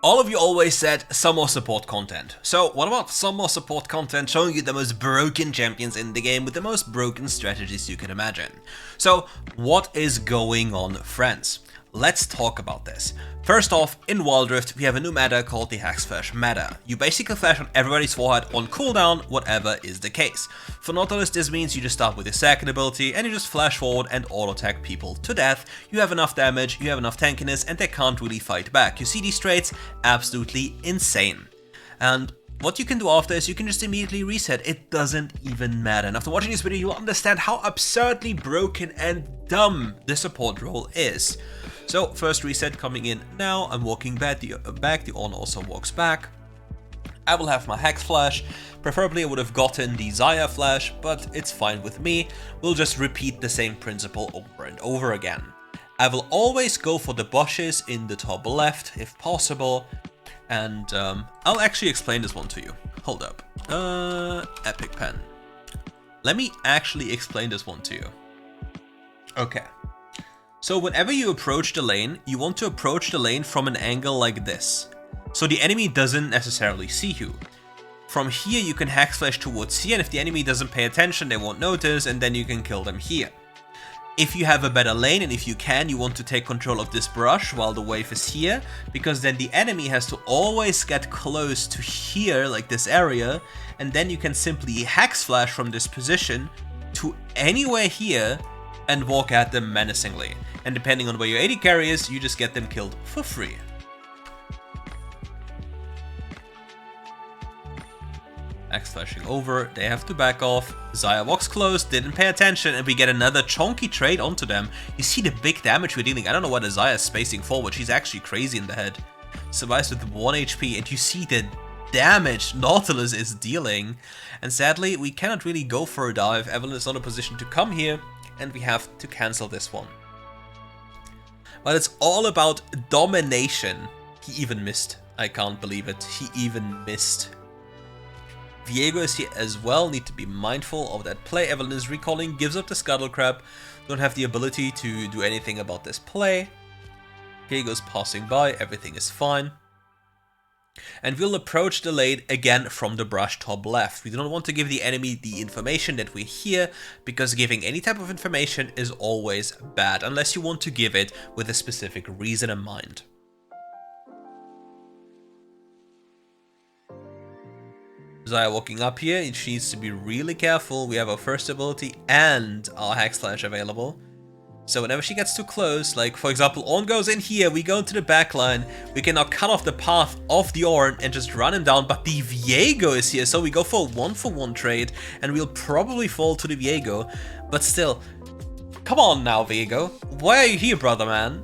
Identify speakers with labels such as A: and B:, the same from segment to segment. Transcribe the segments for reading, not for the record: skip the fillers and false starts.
A: All of you always said some more support content. So what about some more support content showing you the most broken champions in the game with the most broken strategies you can imagine? So what is going on, friends? Let's talk about this. First off, in WildRift we have a new meta called the HEXFLASH meta. You basically flash on everybody's forehead on cooldown, whatever is the case. For Nautilus this means you just start with your second ability and you just flash forward and auto-attack people to death. You have enough damage, you have enough tankiness, and they can't really fight back. You see these traits? Absolutely insane. And what you can do after is you can just immediately reset. It doesn't even matter. And after watching this video, you'll understand how absurdly broken and dumb the support role is. So first reset coming in now. I'm walking back. The on also walks back. I will have my HEXFLASH. Preferably I would have gotten the Xayah flash, but it's fine with me. We'll just repeat the same principle over and over again. I will always go for the bushes in the top left if possible. And I'll actually explain this one to you. Hold up. Epic pen. Let me actually explain this one to you. Okay. So whenever you approach the lane, you want to approach the lane from an angle like this. So the enemy doesn't necessarily see you. From here you can HEXFLASH towards here, and if the enemy doesn't pay attention, they won't notice, and then you can kill them here. If you have a better lane, and if you can, you want to take control of this brush while the wave is here, because then the enemy has to always get close to here, like this area, and then you can simply HEXFLASH from this position to anywhere here and walk at them menacingly. And depending on where your AD carry is, you just get them killed for free. HEXFLASHing over, they have to back off. Xayah walks close, didn't pay attention, and we get another chonky trade onto them. You see the big damage we're dealing. I don't know what Xayah is spacing forward. She's actually crazy in the head. Survives with 1 HP, and you see the damage Nautilus is dealing. And sadly, we cannot really go for a dive. Evelyn is not in a position to come here, and we have to cancel this one. But it's all about domination. He even missed. I can't believe it. He even missed. Viego is here as well, need to be mindful of that play. Evelyn is recalling, gives up the Scuttle Crab. Don't have the ability to do anything about this play. Viego's passing by, everything is fine. And we'll approach the lane again from the brush top left. We do not want to give the enemy the information that we're here, because giving any type of information is always bad, unless you want to give it with a specific reason in mind. Xayah walking up here, and she needs to be really careful. We have our first ability and our HEXFLASH available. So whenever she gets too close, like for example, Ornn goes in here, we go into the back line, we can now cut off the path of the Ornn and just run him down, but the Viego is here, so we go for a 1-for-1 trade, and we'll probably fall to the Viego, but still, come on now Viego, why are you here, brother man?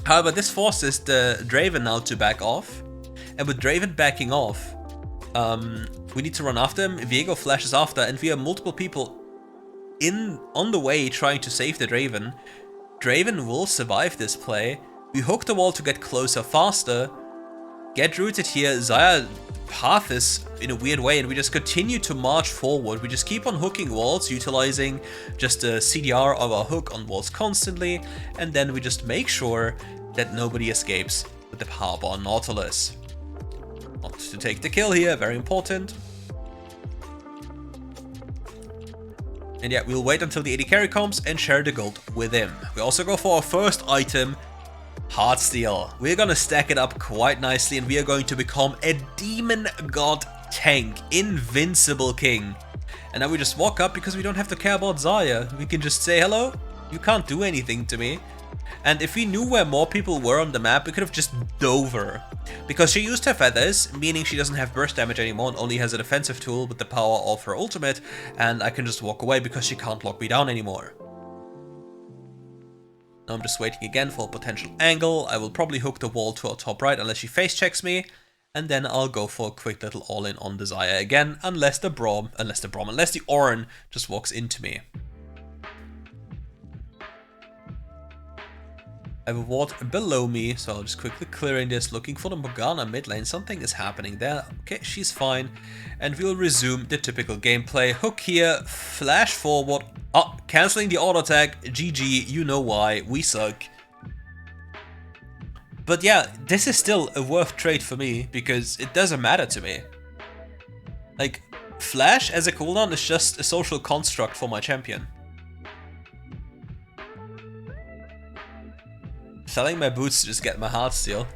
A: However, this forces the Draven now to back off. And with Draven backing off, we need to run after him. Viego flashes after, and we have multiple people on the way trying to save the Draven. Draven will survive this play. We hook the wall to get closer faster. Get rooted here. Xayah path is in a weird way, and we just continue to march forward. We just keep on hooking walls, utilizing just the CDR of our hook on walls constantly, and then we just make sure that nobody escapes with the power bar Nautilus. Not to take the kill here, very important. And yeah, we'll wait until the AD carry comes and share the gold with him. We also go for our first item, HEARTSTEEL. We're gonna stack it up quite nicely, and we are going to become a demon god tank, invincible king. And now we just walk up because we don't have to care about Xayah. We can just say hello. You can't do anything to me. And if we knew where more people were on the map, we could have just dove her. Because she used her feathers, meaning she doesn't have burst damage anymore and only has a defensive tool with the power of her ultimate, and I can just walk away because she can't lock me down anymore. Now I'm just waiting again for a potential angle. I will probably hook the wall to our top right unless she face checks me, and then I'll go for a quick little all-in on the Xayah again, unless the Ornn just walks into me. I have a ward below me, so I'll just quickly clearing this, looking for the Morgana mid lane. Something is happening there. Okay, she's fine. And we'll resume the typical gameplay. Hook here, flash forward. Oh, cancelling the auto attack. GG, you know why. We suck. But yeah, this is still a worth trade for me, because it doesn't matter to me. Like, Flash as a cooldown is just a social construct for my champion. Selling my boots to just get my HEARTSTEEL.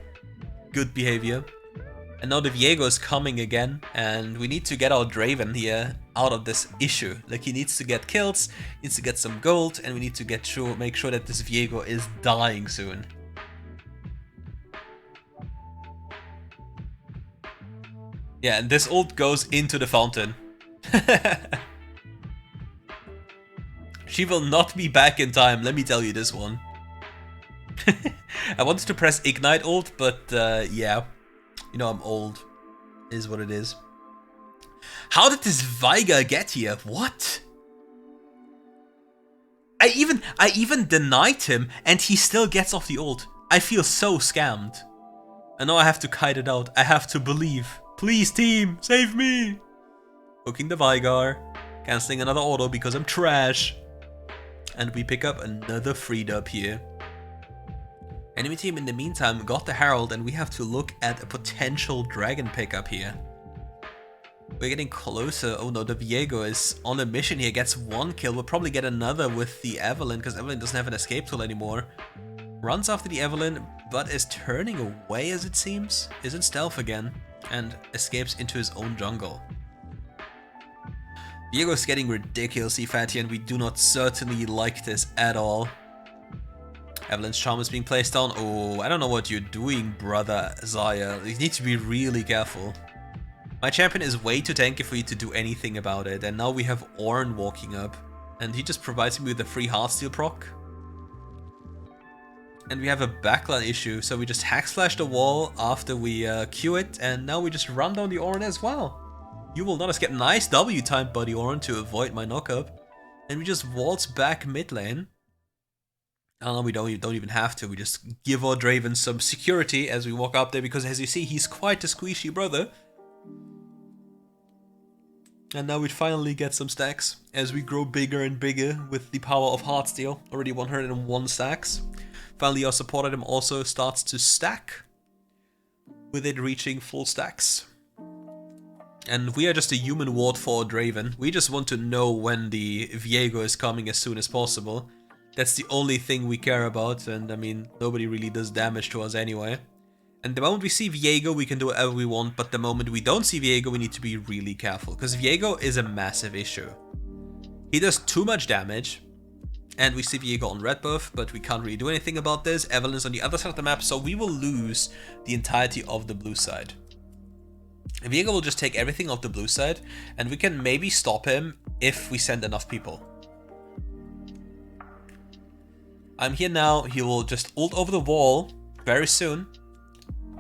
A: Good behavior. And now the Viego is coming again, and we need to get our Draven here out of this issue. Like, he needs to get kills, needs to get some gold, and we need to make sure that this Viego is dying soon. Yeah, and this ult goes into the fountain. She will not be back in time, let me tell you this one. I wanted to press Ignite ult, but yeah. You know I'm old. Is what it is. How did this Veigar get here? What? I even denied him and he still gets off the ult. I feel so scammed. I know I have to kite it out. I have to believe. Please team, save me! Hooking the Veigar. Cancelling another auto because I'm trash. And we pick up another free dub here. Enemy team in the meantime got the Herald, and we have to look at a potential dragon pickup here. We're getting closer. Oh no, the Viego is on a mission here, gets one kill. We'll probably get another with the Evelyn, because Evelyn doesn't have an escape tool anymore. Runs after the Evelyn, but is turning away as it seems. Is in stealth again, and escapes into his own jungle. Viego is getting ridiculously fat here, and we do not certainly like this at all. Evelyn's charm is being placed down. Oh, I don't know what you're doing, brother Xayah. You need to be really careful. My champion is way too tanky for you to do anything about it. And now we have Ornn walking up. And he just provides me with a free HEARTSTEEL proc. And we have a backline issue. So we just HEXFLASH the wall after we Q it. And now we just run down the Ornn as well. You will not escape. Nice W time, buddy Ornn, to avoid my knockup. And we just waltz back mid lane. Oh no, we don't even have to. We just give our Draven some security as we walk up there, because as you see, he's quite a squishy brother. And now we finally get some stacks as we grow bigger and bigger with the power of HEARTSTEEL. Already 101 stacks. Finally, our support item also starts to stack, with it reaching full stacks. And we are just a human ward for our Draven. We just want to know when the Viego is coming as soon as possible. That's the only thing we care about, and I mean, nobody really does damage to us anyway. And the moment we see Viego, we can do whatever we want, but the moment we don't see Viego, we need to be really careful, because Viego is a massive issue. He does too much damage, and we see Viego on red buff, but we can't really do anything about this. Evelyn's on the other side of the map, so we will lose the entirety of the blue side. Viego will just take everything off the blue side, and we can maybe stop him if we send enough people. I'm here now, he will just ult over the wall very soon.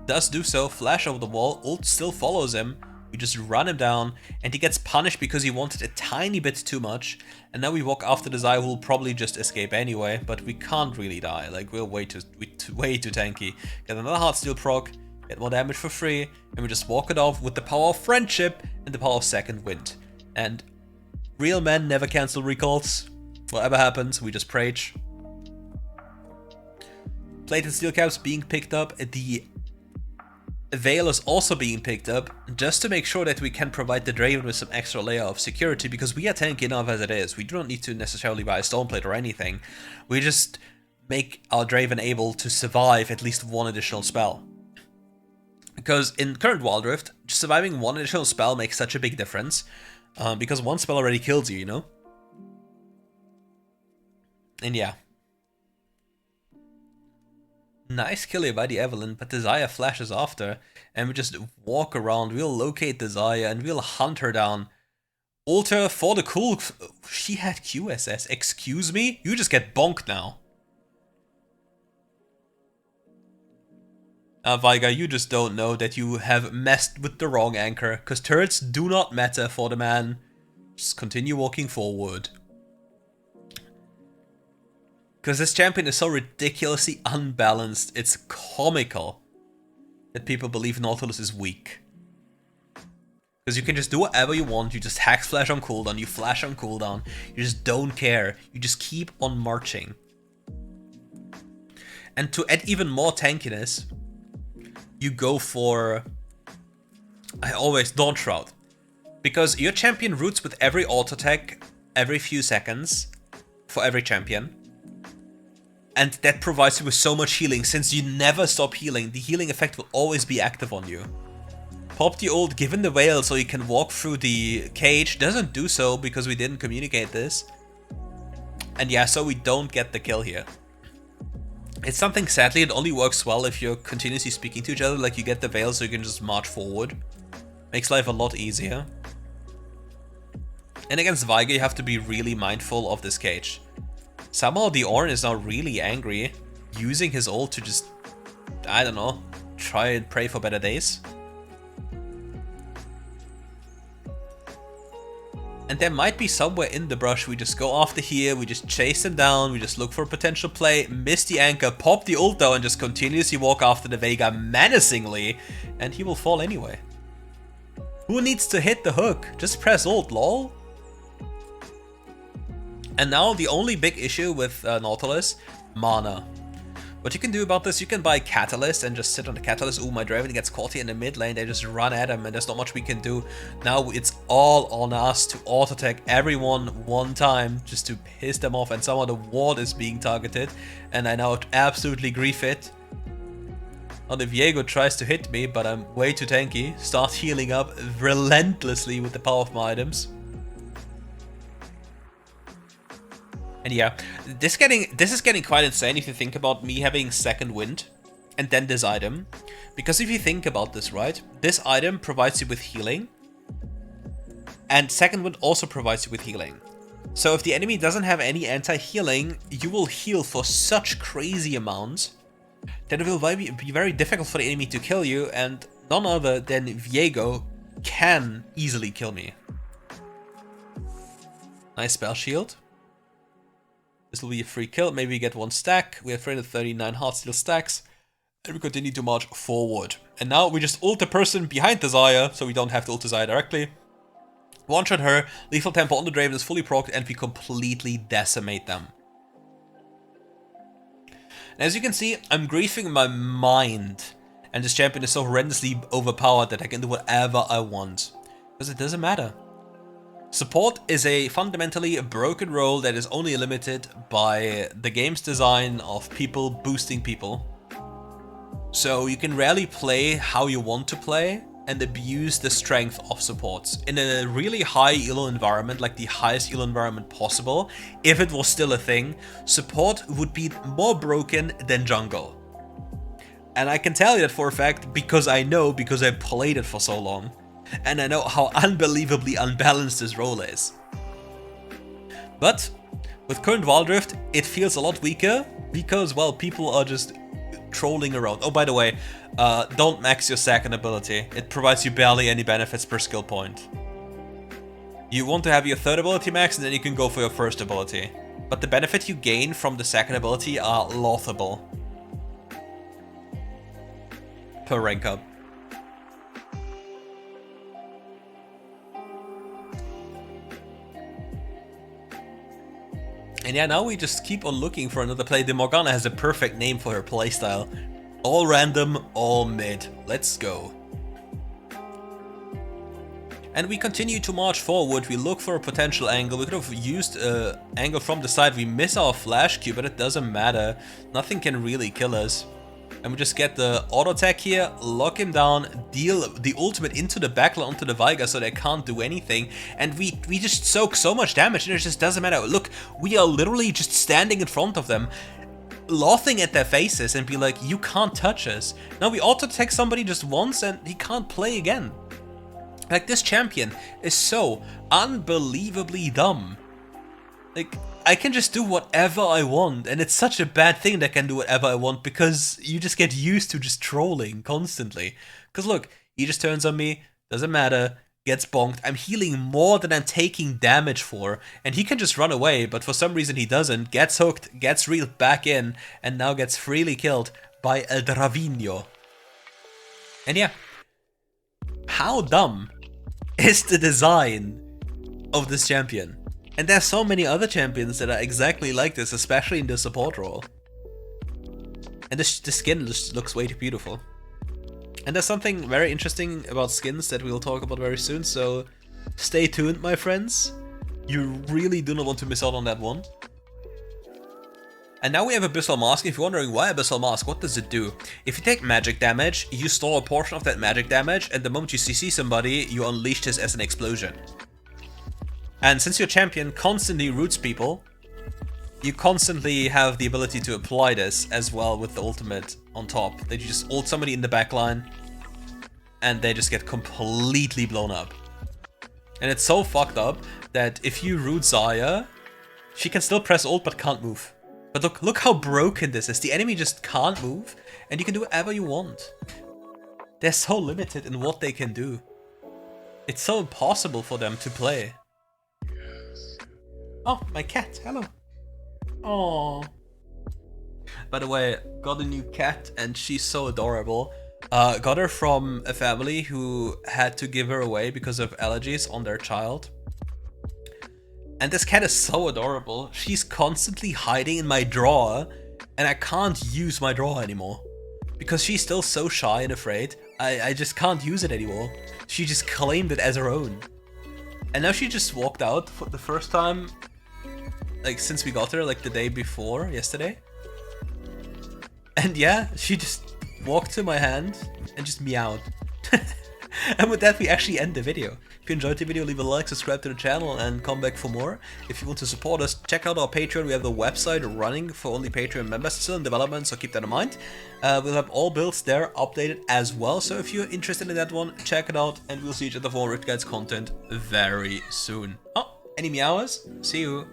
A: Does do so, flash over the wall, ult still follows him. We just run him down, and he gets punished because he wanted a tiny bit too much. And now we walk after the Xayah, who will probably just escape anyway, but we can't really die. Like, we're way too tanky. Get another HEARTSTEEL proc, get more damage for free, and we just walk it off with the power of friendship and the power of second wind. And real men never cancel recalls. Whatever happens, we just prage. Plated steel caps being picked up, the Veil is also being picked up, just to make sure that we can provide the Draven with some extra layer of security, because we are tanky enough as it is. We do not need to necessarily buy a Stoneplate or anything. We just make our Draven able to survive at least one additional spell. Because in current WildRift, just surviving one additional spell makes such a big difference, because one spell already kills you, you know? And yeah. Nice kill here by the Evelyn, but the Xayah flashes after, and we just walk around, we'll locate the Xayah, and we'll hunt her down. Ult her for the cool... She had QSS, excuse me? You just get bonked now. Veigar, you just don't know that you have messed with the wrong anchor, because turrets do not matter for the man. Just continue walking forward. Because this champion is so ridiculously unbalanced, it's comical that people believe Nautilus is weak. Because you can just do whatever you want, you just HEXFLASH on cooldown, you flash on cooldown, you just don't care, you just keep on marching. And to add even more tankiness, you go for, I always Dawn Shroud. Because your champion roots with every auto attack every few seconds for every champion. And that provides you with so much healing. Since you never stop healing, the healing effect will always be active on you. Pop the ult, given the veil so you can walk through the cage. Doesn't do so because we didn't communicate this. And yeah, so we don't get the kill here. It's something, sadly, it only works well if you're continuously speaking to each other. Like, you get the veil so you can just march forward. Makes life a lot easier. And against Veigar, you have to be really mindful of this cage. Somehow the Ornn is now really angry, using his ult to just, I don't know, try and pray for better days. And there might be somewhere in the brush we just go after here, we just chase them down, we just look for a potential play, miss the anchor, pop the ult though, and just continuously walk after the Veigar menacingly, and he will fall anyway. Who needs to hit the hook? Just press ult, lol. And now the only big issue with Nautilus, mana. What you can do about this, you can buy Catalyst and just sit on the Catalyst. Ooh, my Draven gets caught here in the mid lane, they just run at him and there's not much we can do. Now it's all on us to auto-attack everyone one time just to piss them off, and somehow the ward is being targeted and I now absolutely grief it. Now the Viego tries to hit me, but I'm way too tanky. Start healing up relentlessly with the power of my items. And yeah, this is getting quite insane if you think about me having second wind and then this item. Because if you think about this, right, this item provides you with healing and second wind also provides you with healing. So if the enemy doesn't have any anti-healing, you will heal for such crazy amounts that it will be very difficult for the enemy to kill you, and none other than Viego can easily kill me. Nice spell shield. This will be a free kill, maybe we get one stack. We have 339 HEARTSTEEL stacks, and we continue to march forward. And now we just ult the person behind the Xayah, so we don't have to ult the Xayah directly. One-shot her, Lethal Tempo on the Draven is fully procced, and we completely decimate them. And as you can see, I'm griefing my mind, and this champion is so horrendously overpowered that I can do whatever I want. Because it doesn't matter. Support is a fundamentally broken role that is only limited by the game's design of people boosting people. So you can rarely play how you want to play and abuse the strength of supports. In a really high elo environment, like the highest elo environment possible, if it was still a thing, support would be more broken than jungle. And I can tell you that for a fact because I know, because I played it for so long. And I know how unbelievably unbalanced this role is. But with current WildRift, it feels a lot weaker because, well, people are just trolling around. Oh, by the way, don't max your second ability. It provides you barely any benefits per skill point. You want to have your third ability max and then you can go for your first ability. But the benefit you gain from the second ability are loathable per rank up. And yeah, now we just keep on looking for another play. The Morgana has a perfect name for her playstyle. All random, all mid. Let's go. And we continue to march forward. We look for a potential angle. We could have used an angle from the side. We miss our flash Q, but it doesn't matter. Nothing can really kill us. And we just get the auto attack here, lock him down, deal the ultimate into the backline onto the Veigar so they can't do anything. And we just soak so much damage and it just doesn't matter. Look, we are literally just standing in front of them, laughing at their faces and be like, you can't touch us. Now we auto attack somebody just once and he can't play again. Like, this champion is so unbelievably dumb. Like, I can just do whatever I want, and it's such a bad thing that I can do whatever I want because you just get used to just trolling constantly. Because look, he just turns on me, doesn't matter, gets bonked. I'm healing more than I'm taking damage for, and he can just run away, but for some reason he doesn't, gets hooked, gets reeled back in, and now gets freely killed by El Dravino. And yeah, how dumb is the design of this champion? And there's so many other champions that are exactly like this, especially in the support role. And the skin just looks way too beautiful. And there's something very interesting about skins that we'll talk about very soon, so stay tuned, my friends. You really do not want to miss out on that one. And now we have Abyssal Mask. If you're wondering why Abyssal Mask, what does it do? If you take magic damage, you store a portion of that magic damage, and the moment you CC somebody, you unleash this as an explosion. And since your champion constantly roots people, you constantly have the ability to apply this as well with the ultimate on top. That you just ult somebody in the backline, and they just get completely blown up. And it's so fucked up that if you root Zarya, she can still press ult but can't move. But look how broken this is. The enemy just can't move, and you can do whatever you want. They're so limited in what they can do. It's so impossible for them to play. Oh, my cat, hello. Oh. By the way, got a new cat, and she's so adorable. Got her from a family who had to give her away because of allergies on their child. And this cat is so adorable. She's constantly hiding in my drawer, and I can't use my drawer anymore. Because she's still so shy and afraid, I just can't use it anymore. She just claimed it as her own. And now she just walked out for the first time, like since we got her, like the day before, yesterday. And yeah, she just walked to my hand and just meowed. And with that, we actually end the video. If you enjoyed the video, leave a like, subscribe to the channel, and come back for more. If you want to support us, check out our Patreon. We have the website running for only Patreon members, still in development, so keep that in mind. We'll have all builds there updated as well, so if you're interested in that one, check it out, and we'll see each other for more RiftGuides content very soon. Oh, any meowers? See you.